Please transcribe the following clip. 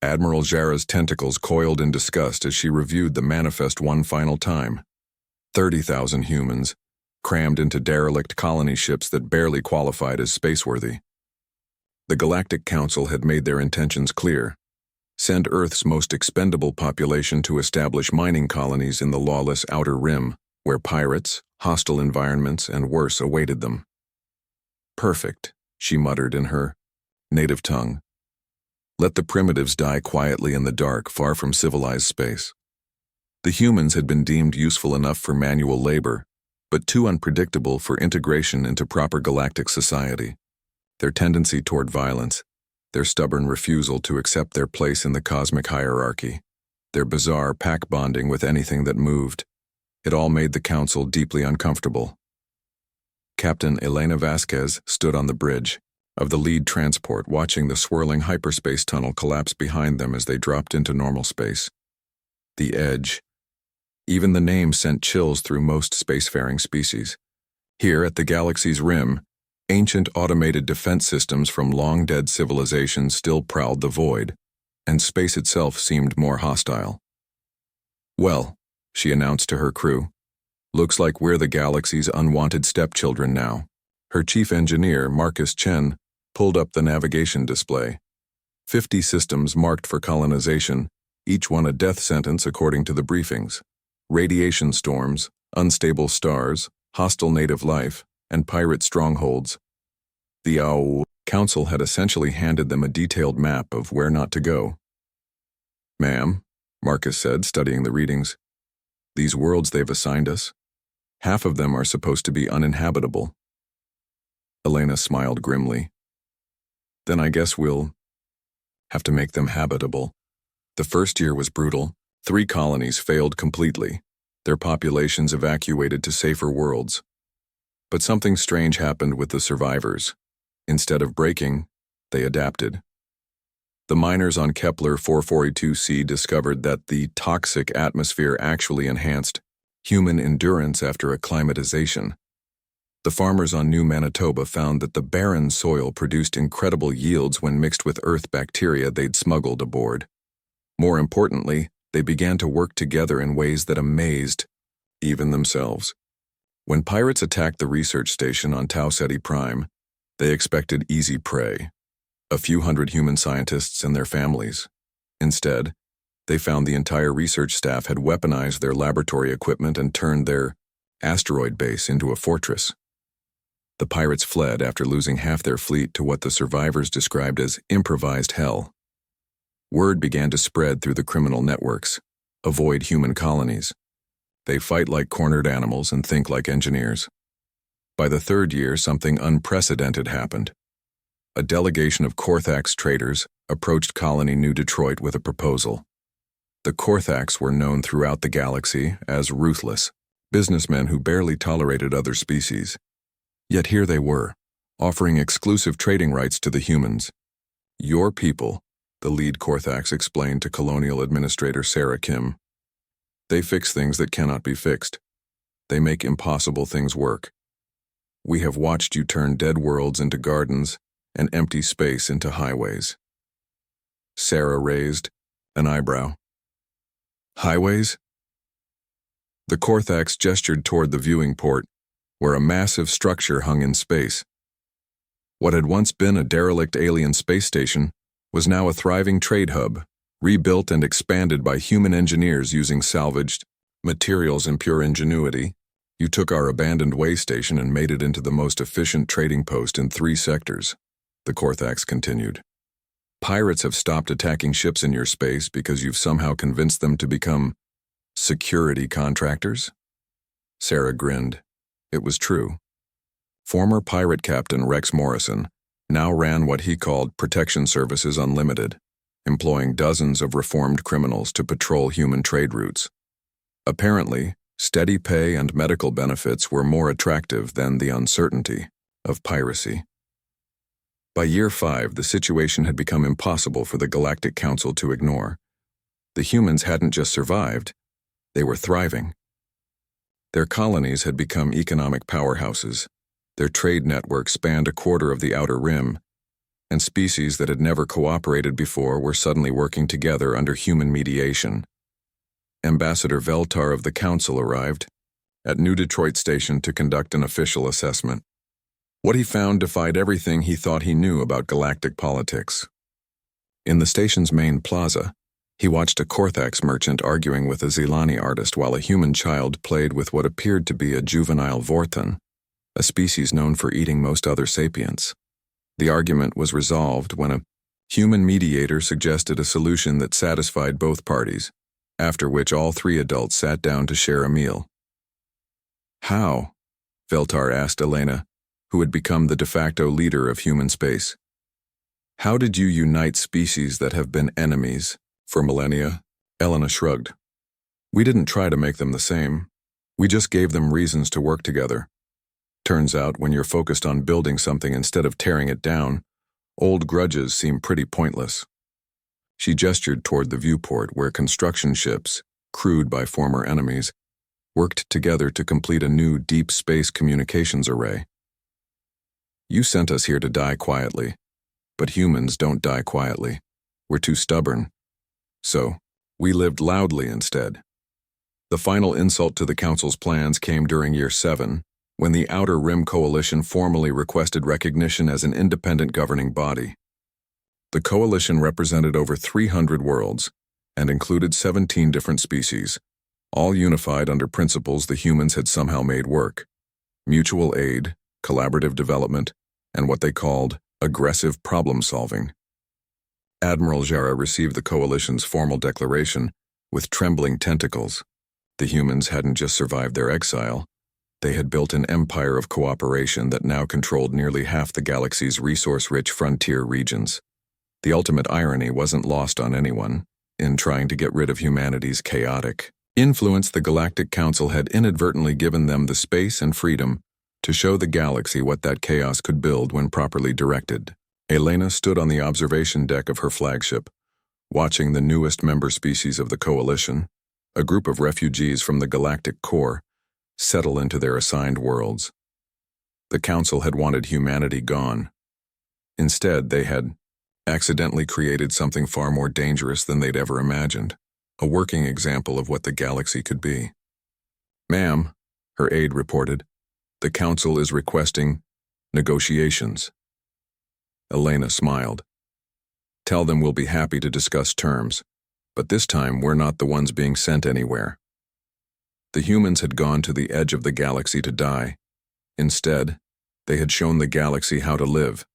Admiral Jara's tentacles coiled in disgust as she reviewed the manifest one final time. 30,000 humans, crammed into derelict colony ships that barely qualified as spaceworthy. The Galactic Council had made their intentions clear. Send Earth's most expendable population to establish mining colonies in the lawless Outer Rim, where pirates, hostile environments, and worse awaited them. Perfect, she muttered in her native tongue. Let the primitives die quietly in the dark, far from civilized space. The humans had been deemed useful enough for manual labor, but too unpredictable for integration into proper galactic society. Their tendency toward violence, their stubborn refusal to accept their place in the cosmic hierarchy, their bizarre pack bonding with anything that moved, it all made the Council deeply uncomfortable. Captain Elena Vasquez stood on the bridge of the lead transport, watching the swirling hyperspace tunnel collapse behind them as they dropped into normal space. The Edge. Even the name sent chills through most spacefaring species. Here at the galaxy's rim, ancient automated defense systems from long-dead civilizations still prowled the void, and space itself seemed more hostile. Well, she announced to her crew, looks like we're the galaxy's unwanted stepchildren now. Her chief engineer, Marcus Chen, pulled up the navigation display. 50 systems marked for colonization, each one a death sentence according to the briefings. Radiation storms, unstable stars, hostile native life, and pirate strongholds. The Council had essentially handed them a detailed map of where not to go. Ma'am, Marcus said, studying the readings, these worlds they've assigned us, half of them are supposed to be uninhabitable. Elena smiled grimly. Then I guess we'll have to make them habitable. The first year was brutal. 3 colonies failed completely, their populations evacuated to safer worlds. But something strange happened with the survivors. Instead of breaking, they adapted. The miners on Kepler 442c discovered that the toxic atmosphere actually enhanced human endurance after acclimatization. The farmers on New Manitoba found that the barren soil produced incredible yields when mixed with Earth bacteria they'd smuggled aboard. More importantly, they began to work together in ways that amazed even themselves. When pirates attacked the research station on Tau Ceti Prime, they expected easy prey, a few hundred human scientists and their families. Instead, they found the entire research staff had weaponized their laboratory equipment and turned their asteroid base into a fortress. The pirates fled after losing half their fleet to what the survivors described as improvised hell. Word began to spread through the criminal networks. Avoid human colonies. They fight like cornered animals and think like engineers. By the 3rd year, something unprecedented happened. A delegation of Korthax traders approached Colony New Detroit with a proposal. The Korthax were known throughout the galaxy as ruthless, businessmen who barely tolerated other species. Yet here they were, offering exclusive trading rights to the humans. Your people, the lead Korthax explained to Colonial Administrator Sarah Kim. They fix things that cannot be fixed. They make impossible things work. We have watched you turn dead worlds into gardens and empty space into highways. Sarah raised an eyebrow. Highways? The Korthax gestured toward the viewing port, where a massive structure hung in space. What had once been a derelict alien space station was now a thriving trade hub, rebuilt and expanded by human engineers using salvaged materials and pure ingenuity. You took our abandoned way station and made it into the most efficient trading post in 3 sectors, the Korthax continued. Pirates have stopped attacking ships in your space because you've somehow convinced them to become security contractors? Sarah grinned. It was true. Former pirate captain Rex Morrison now ran what he called Protection Services Unlimited, employing dozens of reformed criminals to patrol human trade routes. Apparently, steady pay and medical benefits were more attractive than the uncertainty of piracy. By year 5, the situation had become impossible for the Galactic Council to ignore. The humans hadn't just survived, they were thriving. Their colonies had become economic powerhouses. Their trade network spanned a quarter of the Outer Rim, and species that had never cooperated before were suddenly working together under human mediation. Ambassador Veltar of the Council arrived at New Detroit Station to conduct an official assessment. What he found defied everything he thought he knew about galactic politics. In the station's main plaza, he watched a Korthax merchant arguing with a Zilani artist while a human child played with what appeared to be a juvenile Vorton, a species known for eating most other sapients. The argument was resolved when a human mediator suggested a solution that satisfied both parties, after which all three adults sat down to share a meal. How? Veltar asked Elena, who had become the de facto leader of human space. How did you unite species that have been enemies for millennia? Elena shrugged. We didn't try to make them the same. We just gave them reasons to work together. Turns out, when you're focused on building something instead of tearing it down, old grudges seem pretty pointless. She gestured toward the viewport where construction ships, crewed by former enemies, worked together to complete a new deep space communications array. You sent us here to die quietly, but humans don't die quietly. We're too stubborn. So, we lived loudly instead. The final insult to the Council's plans came during Year 7, when the Outer Rim Coalition formally requested recognition as an independent governing body. The coalition represented over 300 worlds and included 17 different species, all unified under principles the humans had somehow made work: mutual aid, collaborative development, and what they called aggressive problem-solving. Admiral Jara received the coalition's formal declaration with trembling tentacles. The humans hadn't just survived their exile. They had built an empire of cooperation that now controlled nearly half the galaxy's resource-rich frontier regions. The ultimate irony wasn't lost on anyone. In trying to get rid of humanity's chaotic influence, the Galactic Council had inadvertently given them the space and freedom to show the galaxy what that chaos could build when properly directed. Elena stood on the observation deck of her flagship, watching the newest member species of the coalition, a group of refugees from the galactic core, settle into their assigned worlds. The Council had wanted humanity gone. Instead, they had accidentally created something far more dangerous than they'd ever imagined, a working example of what the galaxy could be. Ma'am, her aide reported, the Council is requesting negotiations. Elena smiled. Tell them we'll be happy to discuss terms, but this time we're not the ones being sent anywhere. The humans had gone to the edge of the galaxy to die. Instead, they had shown the galaxy how to live.